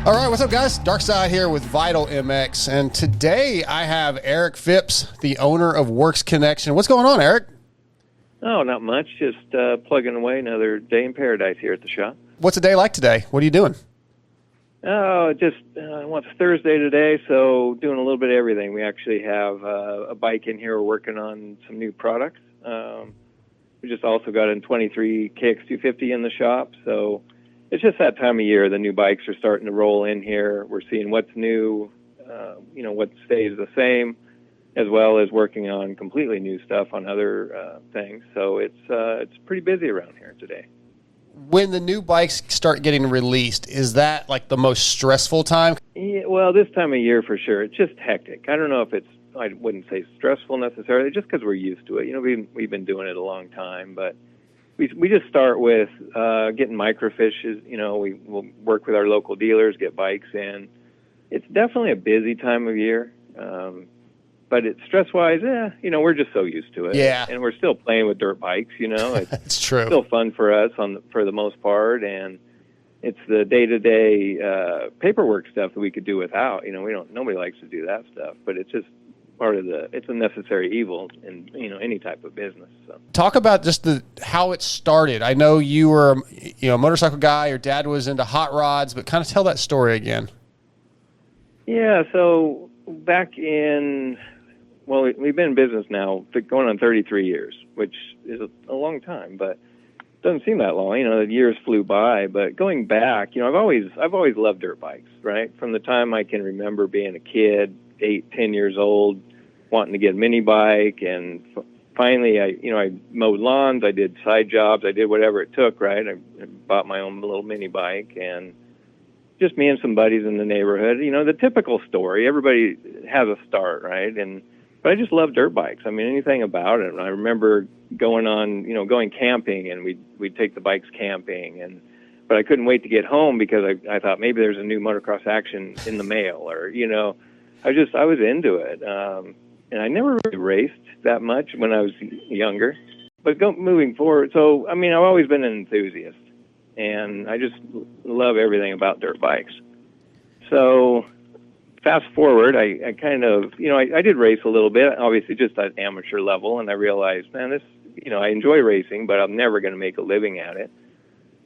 All right, what's up, guys? Dark Side here with Vital MX, and today I have Eric Phipps, the owner of Works Connection. What's going on, Eric? Oh, not much. Just plugging away. Another day in paradise here at the shop. What's a day like today? What are you doing? Oh, just it's Thursday today, so doing a little bit of everything. We actually have a bike in here. We're working on some new products. We just also got a 23 KX250 in the shop, so it's just that time of year. The new bikes are starting to roll in here. We're seeing what's new, what stays the same, as well as working on completely new stuff on other things. So it's pretty busy around here today. When the new bikes start getting released, is that like the most stressful time? Yeah, well, this time of year for sure. It's just hectic. I don't know if I wouldn't say stressful necessarily, just because we're used to it. We've been doing it a long time, but we just start with getting microfishes. We'll work with our local dealers, get bikes in. It's definitely a busy time of year, but it's stress-wise, we're just so used to it. Yeah. And we're still playing with dirt bikes, It's true. Still fun for us for the most part, and it's the day-to-day paperwork stuff that we could do without. Nobody likes to do that stuff, but it's just it's a necessary evil in any type of business. So. Talk about just how it started. I know you were a motorcycle guy. Your dad was into hot rods, but kind of tell that story again. Yeah, so back in we've been in business now going on 33 years, which is a long time, but it doesn't seem that long. The years flew by. But going back, I've always loved dirt bikes, right? From the time I can remember being a kid, 8, 10 years old, wanting to get a mini bike, and finally I mowed lawns, I did side jobs, I did whatever it took, right? I bought my own little mini bike, and just me and some buddies in the neighborhood, the typical story. Everybody has a start, right? But I just love dirt bikes. I mean, anything about it. And I remember going camping, and we'd take the bikes camping, but I couldn't wait to get home because I thought maybe there's a new motocross action in the mail, or I was into it, and I never really raced that much when I was younger. But moving forward, so I've always been an enthusiast, and I just love everything about dirt bikes. So fast forward, I kind of, I did race a little bit, obviously just at amateur level, and I realized, man, I enjoy racing, but I'm never going to make a living at it.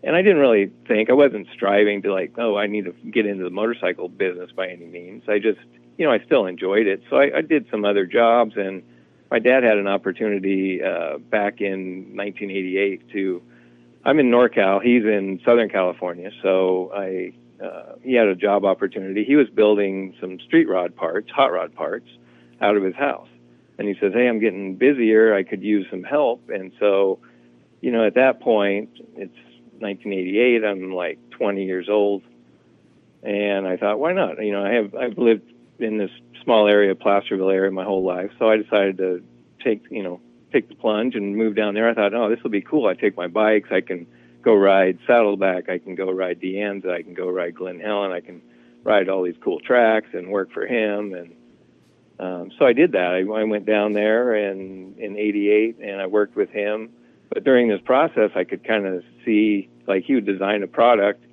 And I didn't really think, I wasn't striving to I need to get into the motorcycle business by any means. I just, I still enjoyed it. So I did some other jobs, and my dad had an opportunity back in 1988 I'm in NorCal, he's in Southern California, so he had a job opportunity. He was building some street rod parts, hot rod parts, out of his house. And he says, hey, I'm getting busier, I could use some help. And so, at that point, it's 1988, I'm like 20 years old, and I thought, why not? I've lived in this small area, Placerville area, my whole life, so I decided to take the plunge and move down there. I thought, oh, this will be cool. I take my bikes, I can go ride Saddleback, I can go ride Deanza, I can go ride Glen Helen, I can ride all these cool tracks and work for him. And so I did that. I went down there in 88, and I worked with him. But during this process, I could kind of see, he would design a product,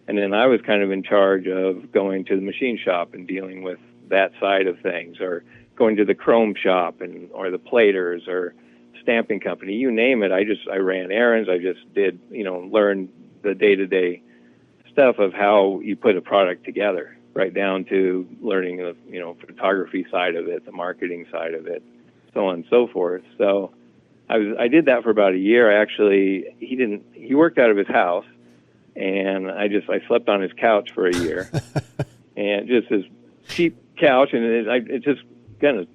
and then I was kind of in charge of going to the machine shop and dealing with that side of things, or going to the chrome shop or the platers or stamping company, you name it. I ran errands. I just did, learn the day-to-day stuff of how you put a product together, right down to learning the, photography side of it, the marketing side of it, so on and so forth. So I did that for about a year. He worked out of his house, and I slept on his couch for a year, and just his cheap couch, and it's just kind of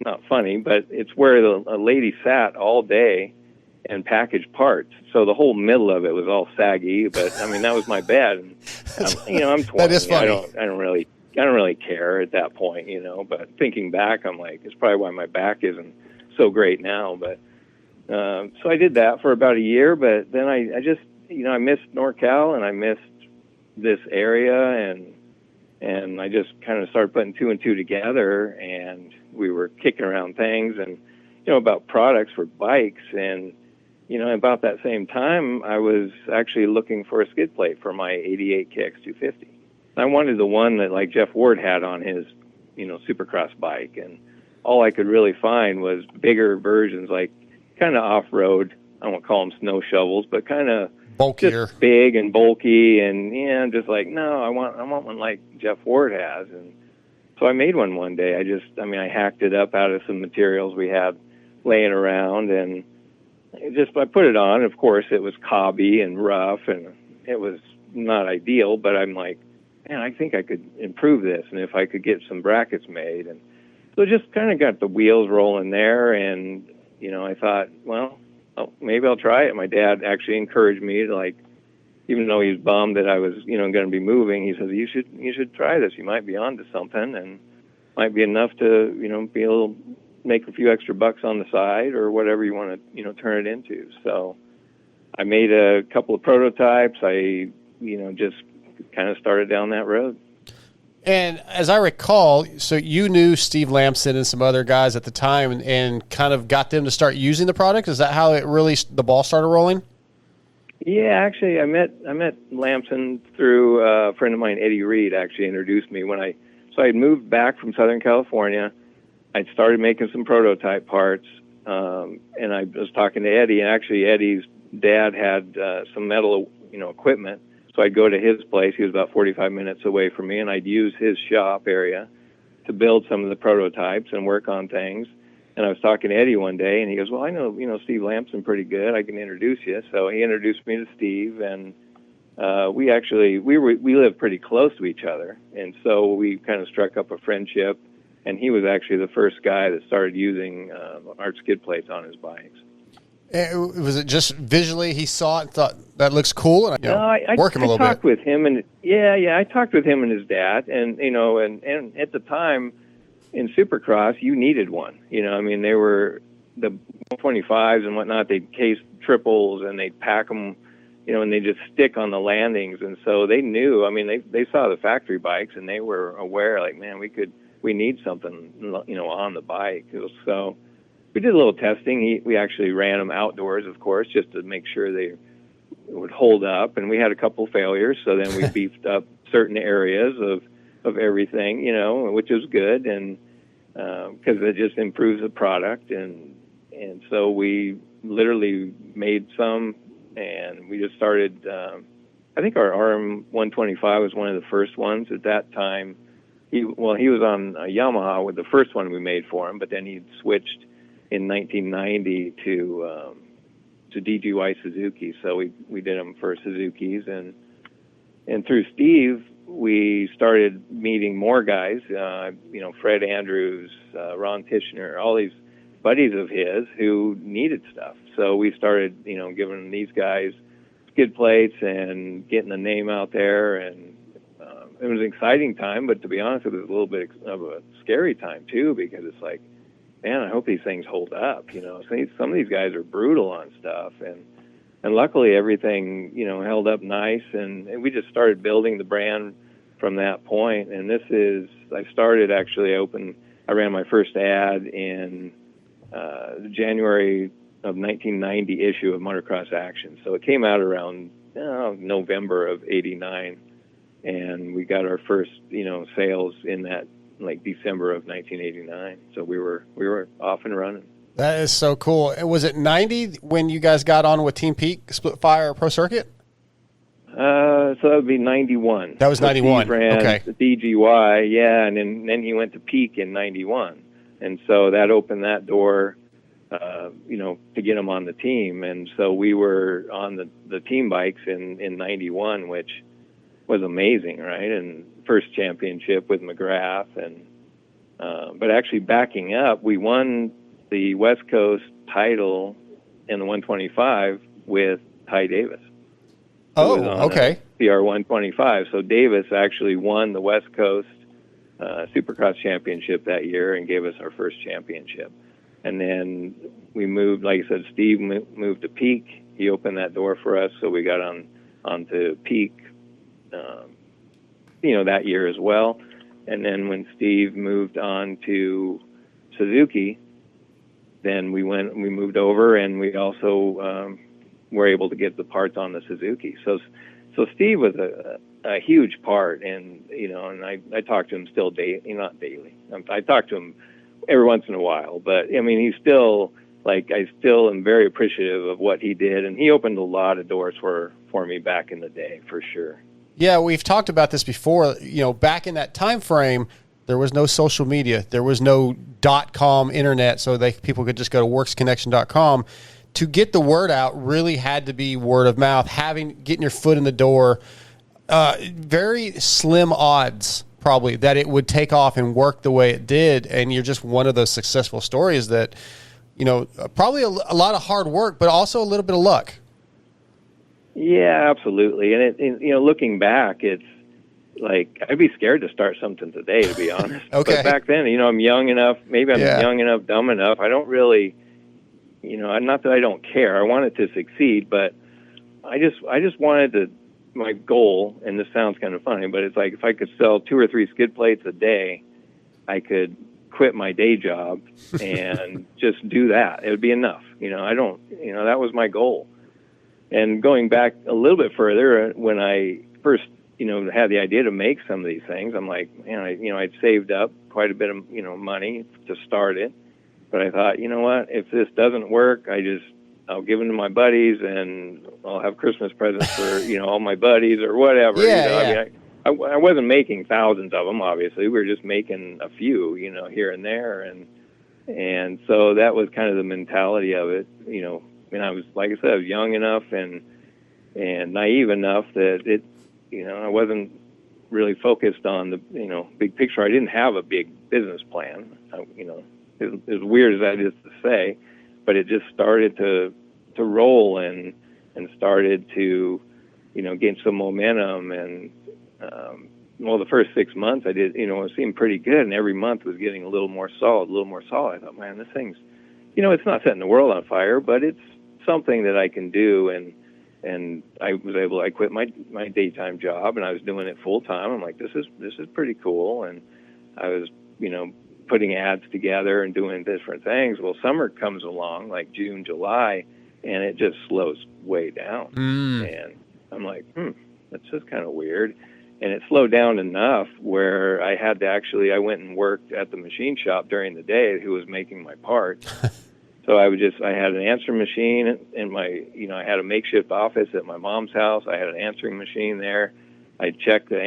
not funny, but it's where a lady sat all day and packaged parts. So the whole middle of it was all saggy, but that was my bed. And I'm 20. That is funny. I don't really care at that point, but thinking back, I'm like, it's probably why my back isn't so great now. But so I did that for about a year, but then I just, I missed NorCal, and I missed this area, and I just kind of started putting two and two together, and we were kicking around things and, about products for bikes. And, about that same time, I was actually looking for a skid plate for my 88 KX250. I wanted the one that like Jeff Ward had on his, Supercross bike, and all I could really find was bigger versions, like kind of off-road. I won't call them snow shovels, but kind of Bulkier, just big and bulky, and I'm just like, no, I want one like Jeff Ward has. And so I made one day. I hacked it up out of some materials we had laying around, and I put it on. Of course, it was cobby and rough, and it was not ideal, but I'm like, man, I think I could improve this, and if I could get some brackets made. And so just kind of got the wheels rolling there, and, I thought, well, maybe I'll try it. My dad actually encouraged me to, like, even though he was bummed that I was, going to be moving, he says, you should try this. You might be onto something, and might be enough to, be able to make a few extra bucks on the side or whatever you want to, turn it into. So I made a couple of prototypes. I, just kind of started down that road. And as I recall, so you knew Steve Lamson and some other guys at the time, and kind of got them to start using the product. Is that how it really the ball started rolling? Yeah, actually, I met Lamson through a friend of mine, Eddie Reed. Actually introduced me so I had moved back from Southern California. I'd started making some prototype parts, and I was talking to Eddie. And actually, Eddie's dad had some metal, equipment. So I'd go to his place. He was about 45 minutes away from me, and I'd use his shop area to build some of the prototypes and work on things. And I was talking to Eddie one day, and he goes, well, I know, Steve Lamson pretty good. I can introduce you. So he introduced me to Steve, and we lived pretty close to each other. And so we kind of struck up a friendship, and he was actually the first guy that started using art skid plates on his bikes. Was it just visually he saw it and thought, that looks cool? And work him a little bit. I talked with him, and I talked with him and his dad, and and at the time in Supercross, you needed one. They were the 125s and whatnot. They'd case triples and they'd pack them, and they just stick on the landings. And so they knew. They saw the factory bikes and they were aware, like, man, we need something, on the bike. So we did a little testing. We actually ran them outdoors, of course, just to make sure they would hold up. And we had a couple failures, so then we beefed up certain areas of everything, which is good, and because it just improves the product. And so we literally made some, and we just started. I think our RM125 was one of the first ones at that time. He was on a Yamaha with the first one we made for him, but then he switched in 1990 to DGY Suzuki. So we did them for Suzuki's, and through Steve we started meeting more guys. Fred Andrews, Ron Tishner, all these buddies of his who needed stuff. So we started giving these guys skid plates and getting the name out there, and it was an exciting time. But to be honest, it was a little bit of a scary time too, because it's like, man, I hope these things hold up. Some of these guys are brutal on stuff, and luckily everything, held up nice, and we just started building the brand from that point. And I started actually, I ran my first ad in the January of 1990 issue of Motocross Action. So it came out around November of '89, and we got our first, sales in that, like, December of 1989. So we were off and running. That is so cool. And was it 90 when you guys got on with Team Peak, Split Fire Pro Circuit? So that would be 91. That was 91. Steve ran okay. The DGY, yeah, and then he went to Peak in 91. And so that opened that door, to get him on the team. And so we were on the team bikes in 91, which was amazing, right? And first championship with McGrath. And but actually backing up, we won the West Coast title in the 125 with Ty Davis. Oh, okay. PR 125. So Davis actually won the West Coast Supercross championship that year and gave us our first championship. And then we moved, like I said, Steve moved to Peak. He opened that door for us, so we got onto Peak, that year as well. And then when Steve moved on to Suzuki, then we moved over, and we also were able to get the parts on the Suzuki. So Steve was a huge part. And, and I talk to him still daily, not daily. I talk to him every once in a while, but I mean, he's still I still am very appreciative of what he did. And he opened a lot of doors for me back in the day, for sure. Yeah, we've talked about this before. Back in that time frame, there was no social media. There was no .com internet, so people could just go to worksconnection.com. To get the word out really had to be word of mouth, getting your foot in the door. Very slim odds, probably, that it would take off and work the way it did, and you're just one of those successful stories that, probably a lot of hard work, but also a little bit of luck. Yeah, absolutely. And looking back, it's like I'd be scared to start something today, to be honest. Okay. But back then, I'm young enough. Maybe I'm young enough, dumb enough. I don't really, not that I don't care. I wanted to succeed, but I just wanted my goal. And this sounds kind of funny, but it's like if I could sell 2 or 3 skid plates a day, I could quit my day job and just do that. It would be enough. That was my goal. And going back a little bit further, when I first, had the idea to make some of these things, I'm like, man, I'd saved up quite a bit of, money to start it. But I thought, you know what, if this doesn't work, I'll give them to my buddies and I'll have Christmas presents for, all my buddies or whatever. Yeah. I wasn't making thousands of them, obviously. We were just making a few, here and there. And so that was kind of the mentality of it, And I was, like I said, I was young enough and naive enough that I wasn't really focused on the, big picture. I didn't have a big business plan. As weird as that is to say, but it just started to roll and started to, gain some momentum. And, the first 6 months I did, it seemed pretty good. And every month was getting a little more solid. I thought, man, this thing's, it's not setting the world on fire, but it's something that I can do. And I quit my daytime job and I was doing it full time. I'm like, this is pretty cool. And I was, putting ads together and doing different things. Well, summer comes along, like June, July, and it just slows way down. And I'm like, that's just kind of weird. And it slowed down enough where I had to I went and worked at the machine shop during the day who was making my parts. So I had an answering machine in I had a makeshift office at my mom's house. I had an answering machine there. I'd check the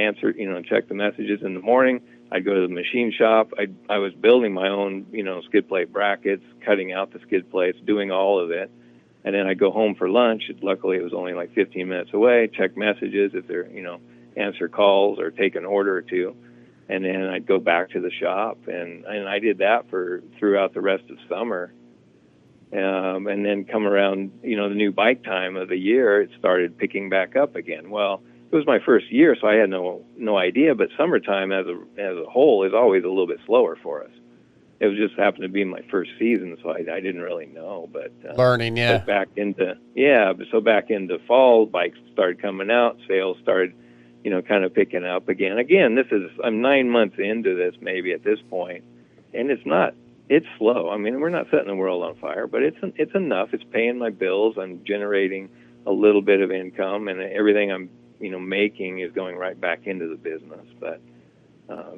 messages in the morning. I'd go to the machine shop. I was building my own, skid plate brackets, cutting out the skid plates, doing all of it. And then I'd go home for lunch. Luckily, it was only like 15 minutes away, check messages if they're, answer calls or take an order or two. And then I'd go back to the shop. And I did that throughout the rest of summer. And then come around, the new bike time of the year, it started picking back up again. Well, it was my first year, so I had no idea. But summertime as a whole is always a little bit slower for us. It was just happened to be my first season, so I didn't really know. But learning, yeah. But back into fall, bikes started coming out, sales started, kind of picking up again. Again, I'm 9 months into this maybe at this point, and it's slow. I mean, we're not setting the world on fire, but it's enough. It's paying my bills. I'm generating a little bit of income, and everything I'm making is going right back into the business. But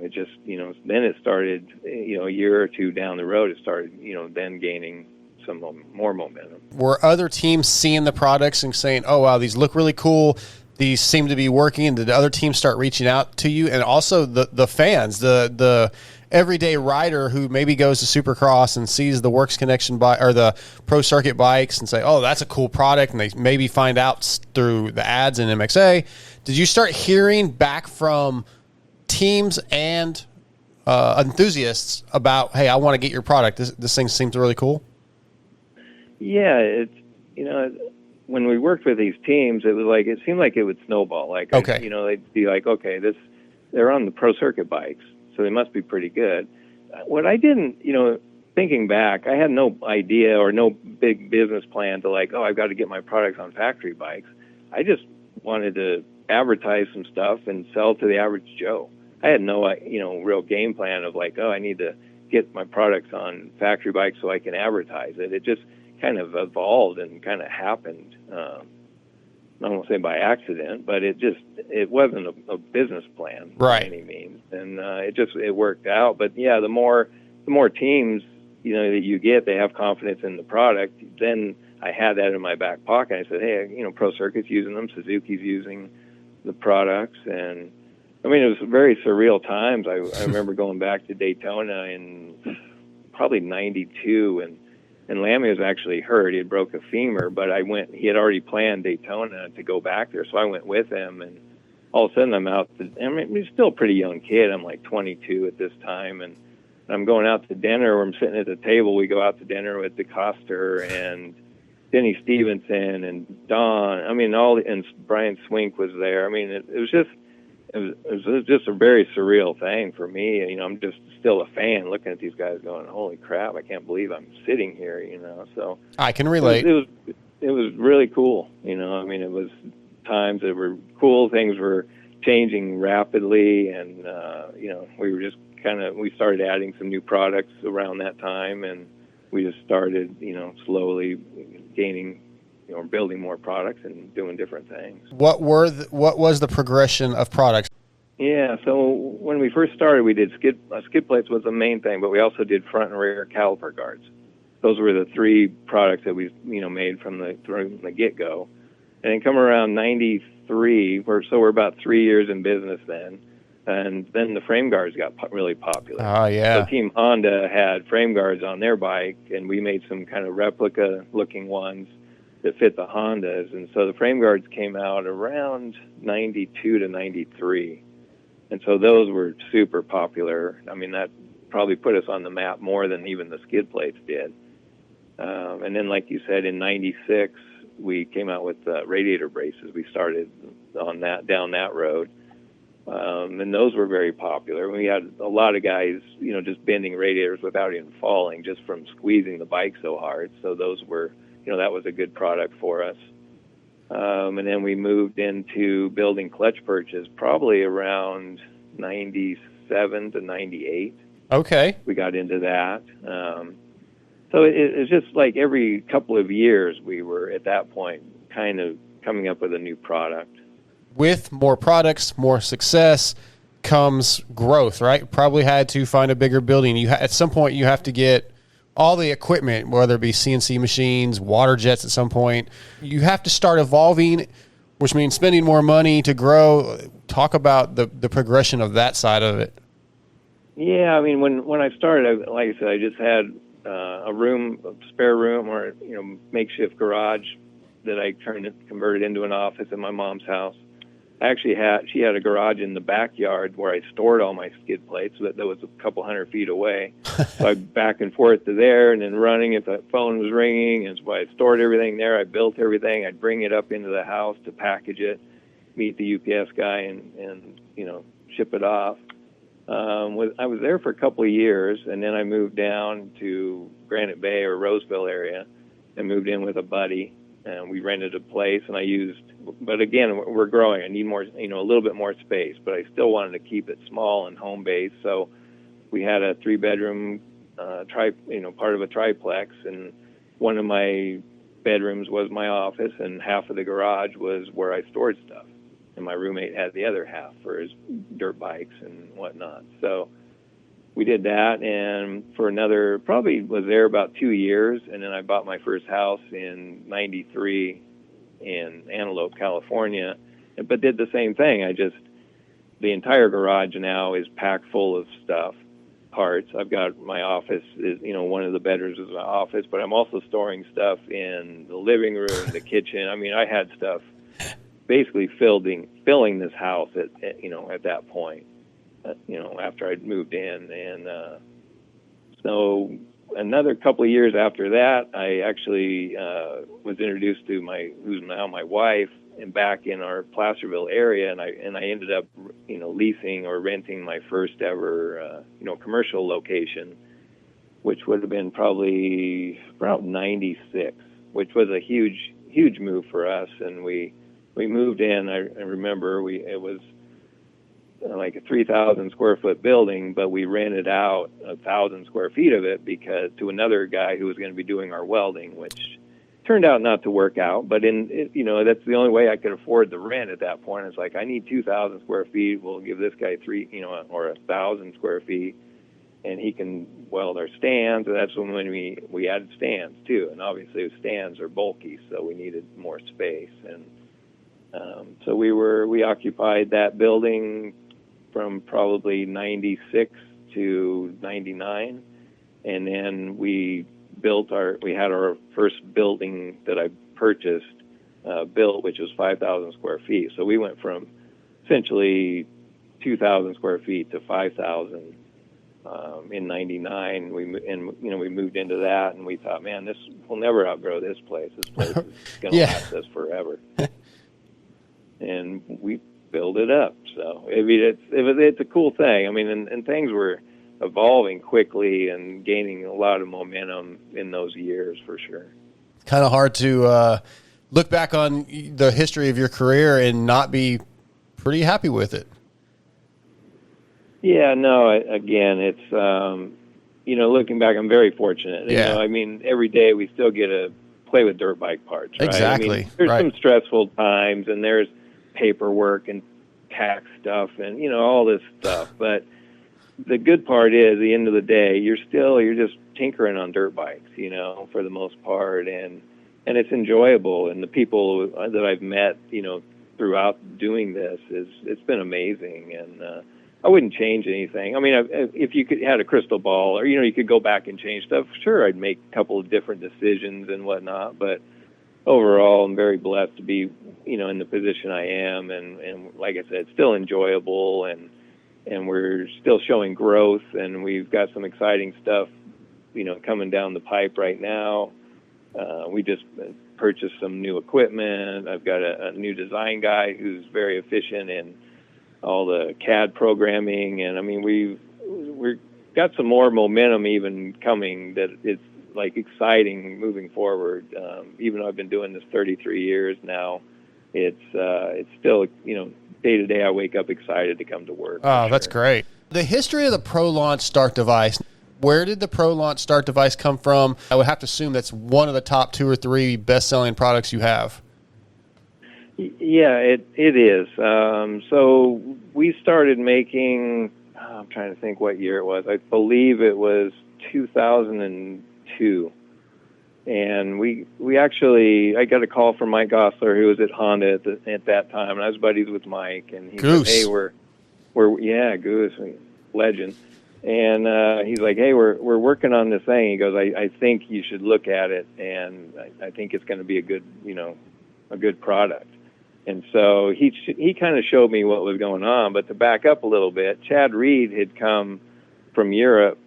it just, then it started, a year or two down the road, it started, then gaining some more momentum. Were other teams seeing the products and saying, oh, wow, these look really cool, these seem to be working, and did the other teams start reaching out to you? And also the fans, the everyday rider who maybe goes to Supercross and sees the Works Connection bike or the Pro Circuit bikes and say, oh, that's a cool product, and they maybe find out through the ads in MXA. Did you start hearing back from teams and enthusiasts about, hey, I want to get your product. This thing seems really cool? Yeah, it's, when we worked with these teams, it seemed like it would snowball. Like, okay. They'd be like, okay, they're on the Pro Circuit bikes, so they must be pretty good. What I didn't, thinking back, I had no idea or no big business plan to I've got to get my products on factory bikes. I just wanted to advertise some stuff and sell to the average Joe. I had no, real game plan of I need to get my products on factory bikes so I can advertise it. It just kind of evolved and kind of happened. I won't say by accident, but it wasn't a business plan right. by any means, and it worked out. But yeah, the more teams that you get, they have confidence in the product. Then I had that in my back pocket. I said, hey, Pro Circuit's using them, Suzuki's using the products, and I mean, it was very surreal times. I remember going back to Daytona in probably '92, and Lammy was actually hurt. He had broke a femur, but he had already planned Daytona to go back there, so I went with him, and all of a sudden I'm still a pretty young kid. I'm like 22 at this time, and I'm going out to dinner where I'm sitting at the table. We go out to dinner with DeCoster and Denny Stevenson and Don. I mean, and Brian Swink was there. I mean, it was just a very surreal thing for me. I'm just still a fan looking at these guys going, holy crap, I can't believe I'm sitting here, so I can relate. It was really cool. I mean, it was times that were cool. Things were changing rapidly, and we were just we started adding some new products around that time, and we just started slowly gaining building more products and doing different things. What was the progression of products? Yeah, so when we first started, we did skid plates was the main thing, but we also did front and rear caliper guards. Those were the three products that we made from the get-go. And then come around '93, we're about 3 years in business then, and then the frame guards got really popular. Oh yeah. So Team Honda had frame guards on their bike, and we made some kind of replica-looking ones that fit the Hondas. And so the frame guards came out around '92 to '93. And so those were super popular. I mean, that probably put us on the map more than even the skid plates did. And then, like you said, in '96, we came out with radiator braces. We started down that road. And those were very popular. We had a lot of guys, just bending radiators without even falling, just from squeezing the bike so hard. So those were, that was a good product for us. And then we moved into building clutch perches probably around '97 to '98. Okay. We got into that. So it's just like every couple of years we were at that point kind of coming up with a new product. With more products, more success comes growth, right? Probably had to find a bigger building. At some point you have to get all the equipment, whether it be CNC machines, water jets at some point. You have to start evolving, which means spending more money to grow. Talk about the progression of that side of it. Yeah, I mean, when I started, like I said, I just had a spare room, or makeshift garage that I converted into an office in my mom's house. She had a garage in the backyard where I stored all my skid plates that was a couple 100 feet away. So I'd back and forth to there, and then running if the phone was ringing. And so I stored everything there. I built everything. I'd bring it up into the house to package it, meet the UPS guy, and ship it off. I was there for a couple of years, and then I moved down to Granite Bay or Roseville area and moved in with a buddy. And we rented a place, and but again, we're growing. I need more, a little bit more space, but I still wanted to keep it small and home based. So we had a 3-bedroom, part of a triplex, and one of my bedrooms was my office, and half of the garage was where I stored stuff. And my roommate had the other half for his dirt bikes and whatnot. So we did that, and for probably was there about 2 years, and then I bought my first house in '93 in Antelope, California, but did the same thing. The entire garage now is packed full of stuff, parts. I've got my office one of the bedrooms is my office, but I'm also storing stuff in the living room, the kitchen. I mean, I had stuff basically filling this house at that point. After I'd moved in, and so another couple of years after that, I actually was introduced to who's now my wife, and back in our Placerville area, and I ended up leasing or renting my first ever commercial location, which would have been probably around '96, which was a huge move for us, and we moved in. I remember it was like a 3,000 square foot building, but we rented out 1,000 square feet of it to another guy who was going to be doing our welding, which turned out not to work out, but that's the only way I could afford the rent at that point. It's like, I need 2,000 square feet. We'll give this guy or 1,000 square feet, and he can weld our stands. And that's when we added stands too. And obviously stands are bulky, so we needed more space. And so we occupied that building from probably 96 to 99, and then we had our first building that I purchased built, which was 5,000 square feet. So we went from essentially 2,000 square feet to 5,000 in 99. We moved into that, and we thought, man, we'll never outgrow this place. This place is going to last us forever. And we build it up. So it's a cool thing. I mean, and things were evolving quickly and gaining a lot of momentum in those years, for sure. Kind of hard to look back on the history of your career and not be pretty happy with it. Yeah, no, again, it's, looking back, I'm very fortunate. Yeah. I mean, every day we still get to play with dirt bike parts, right? Exactly. I mean, there's some stressful times, and there's paperwork and tax stuff and, all this stuff. But the good part is, at the end of the day, you're just tinkering on dirt bikes, for the most part. And it's enjoyable. And the people that I've met, throughout doing this it's been amazing. And, I wouldn't change anything. I mean, if you had a crystal ball, or, you could go back and change stuff, sure, I'd make a couple of different decisions and whatnot. But overall, I'm very blessed to be, in the position I am. And like I said, still enjoyable, and we're still showing growth, and we've got some exciting stuff, coming down the pipe right now. We just purchased some new equipment. I've got a new design guy who's very efficient in all the CAD programming, and I mean, we've got some more momentum even coming that it's like exciting moving forward. Even though I've been doing this 33 years now, it's still, day to day I wake up excited to come to work. Oh, that's great. The history of the ProLaunch start device. Where did the ProLaunch start device come from? I would have to assume that's one of the top 2 or 3 best-selling products you have. Yeah, it is. So we started making, I'm trying to think what year it was. I believe it was 2002. And we actually, I got a call from Mike Gosler, who was at Honda at that time, and I was buddies with Mike. And he said, hey, we're Goose, legend. And he's like, hey, we're working on this thing. He goes, I think you should look at it, and I think it's going to be a good product. And so he kind of showed me what was going on. But to back up a little bit, Chad Reed had come from Europe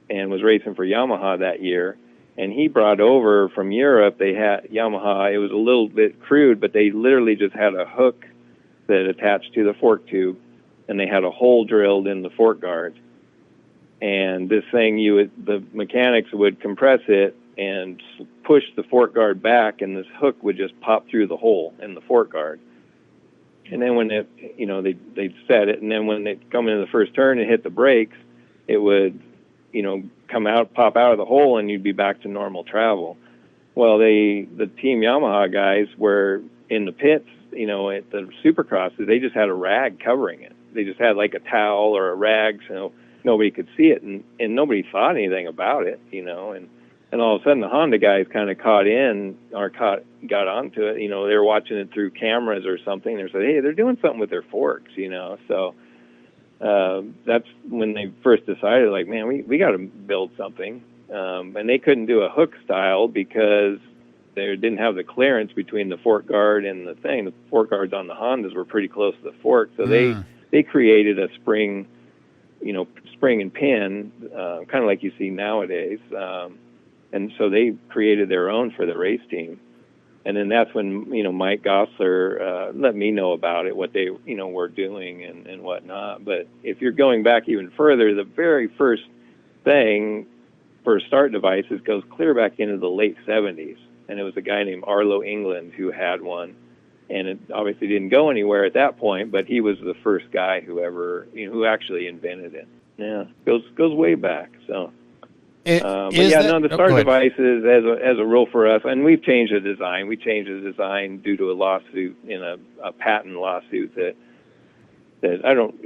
and was racing for Yamaha that year. And he brought over from Europe, they had Yamaha. It was a little bit crude, but they literally just had a hook that attached to the fork tube, and they had a hole drilled in the fork guard. And this thing, the mechanics would compress it and push the fork guard back, and this hook would just pop through the hole in the fork guard. And then when they'd set it, and then when they come into the first turn and hit the brakes, it would, pop out of the hole, and you'd be back to normal travel. Well, the Team Yamaha guys were in the pits, at the Supercrosses. They just had a rag covering it. They just had like a towel or a rag, so nobody could see it, and nobody thought anything about it, And all of a sudden, the Honda guys kind of got onto it. They were watching it through cameras or something. They said, hey, they're doing something with their forks, So that's when they first decided, like, man, we got to build something. And they couldn't do a hook style because they didn't have the clearance between the fork guard and the thing. The fork guards on the Hondas were pretty close to the fork, so they created a spring and pin, kind of like you see nowadays. And so they created their own for the race team. And then that's when, Mike Gosler let me know about it, what they, were doing and whatnot. But if you're going back even further, the very first thing for start devices goes clear back into the late 70s. And it was a guy named Arlo England who had one. And it obviously didn't go anywhere at that point, but he was the first guy who actually invented it. Yeah, goes way back, so... But yeah, no, the start devices as a rule for us, and we've changed the design. We changed the design due to a lawsuit in a patent lawsuit that I don't,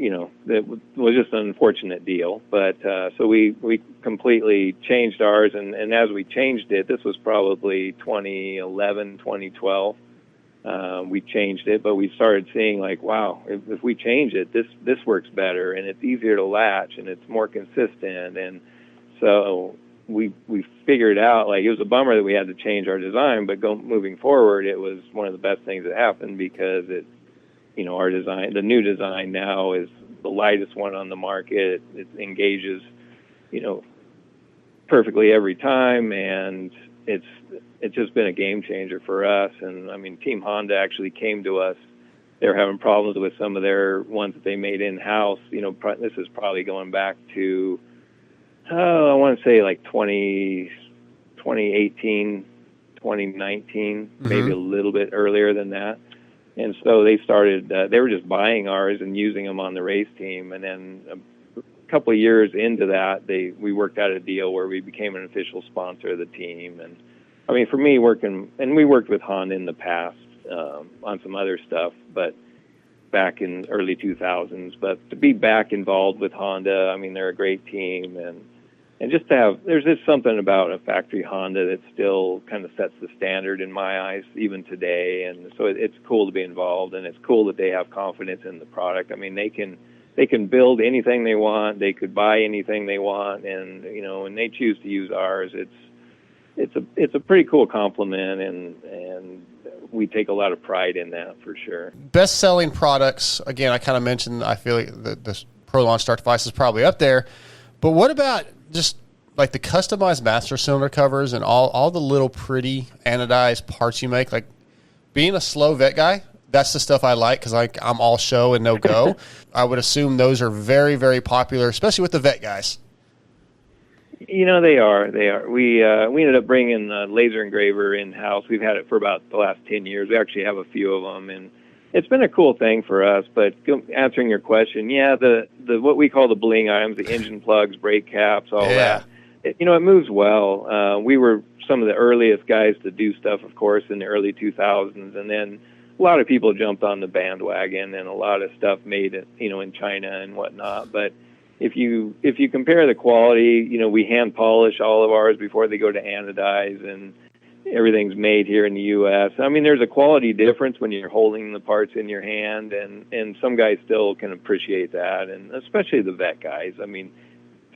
that was just an unfortunate deal. But so we completely changed ours, and as we changed it, this was probably 2011, 2012. We changed it, but we started seeing like, wow, if we change it, this works better, and it's easier to latch, and it's more consistent. And so we figured out, like, it was a bummer that we had to change our design, but moving forward, it was one of the best things that happened, because our design, the new design now, is the lightest one on the market. It engages, perfectly every time, and it's just been a game changer for us. And I mean, Team Honda actually came to us. They're having problems with some of their ones that they made in-house. This is probably going back to, I want to say like 2018, 2019, maybe a little bit earlier than that. And so they started, they were just buying ours and using them on the race team. And then a couple of years into that, we worked out a deal where we became an official sponsor of the team. And I mean, for me, we worked with Honda in the past on some other stuff, but back in early 2000s. But to be back involved with Honda, I mean, they're a great team, and just to have, there's just something about a factory Honda that still kind of sets the standard in my eyes, even today. And so it's cool to be involved, and it's cool that they have confidence in the product. I mean, they can build anything they want, they could buy anything they want, and when they choose to use ours, it's a pretty cool compliment, and we take a lot of pride in that, for sure. Best selling products, again, I kind of mentioned, I feel like the ProLaunch start device is probably up there, but what about just like the customized master cylinder covers and all the little pretty anodized parts you make? Like, being a slow vet guy, that's the stuff I like, because I'm all show and no go. I would assume those are very, very popular, especially with the vet guys. They are. We ended up bringing a laser engraver in-house. We've had it for about the last 10 years. We actually have a few of them, and it's been a cool thing for us. But answering your question, yeah, the what we call the bling items, the engine plugs, brake caps, all that, it moves well. We were some of the earliest guys to do stuff, of course, in the early 2000s, and then a lot of people jumped on the bandwagon, and a lot of stuff made it, in China and whatnot. But if you compare the quality, we hand polish all of ours before they go to anodize, and everything's made here in the U.S. I mean, there's a quality difference when you're holding the parts in your hand, and some guys still can appreciate that, and especially the vet guys. I mean,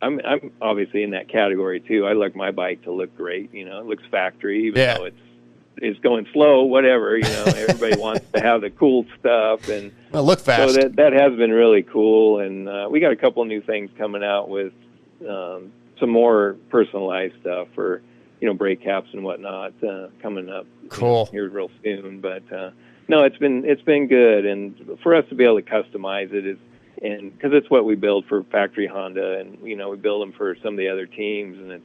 I'm obviously in that category too. I like my bike to look great. It looks factory, even though it's going slow, whatever. Everybody wants to have the cool stuff, and look fast. So that has been really cool, and we got a couple of new things coming out with some more personalized stuff for brake caps and whatnot coming up. Cool. Here real soon, but no, it's been good, and for us to be able to customize it is, and because it's what we build for factory Honda, and we build them for some of the other teams, and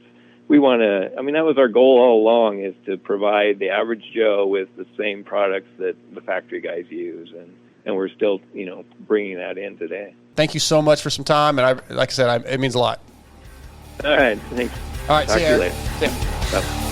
we want to, I mean, that was our goal all along, is to provide the average Joe with the same products that the factory guys use, and we're still, bringing that in today. Thank you so much for some time, and like I said, it means a lot. All right, thanks. All right, Talk see to you you later. See ya. Bye.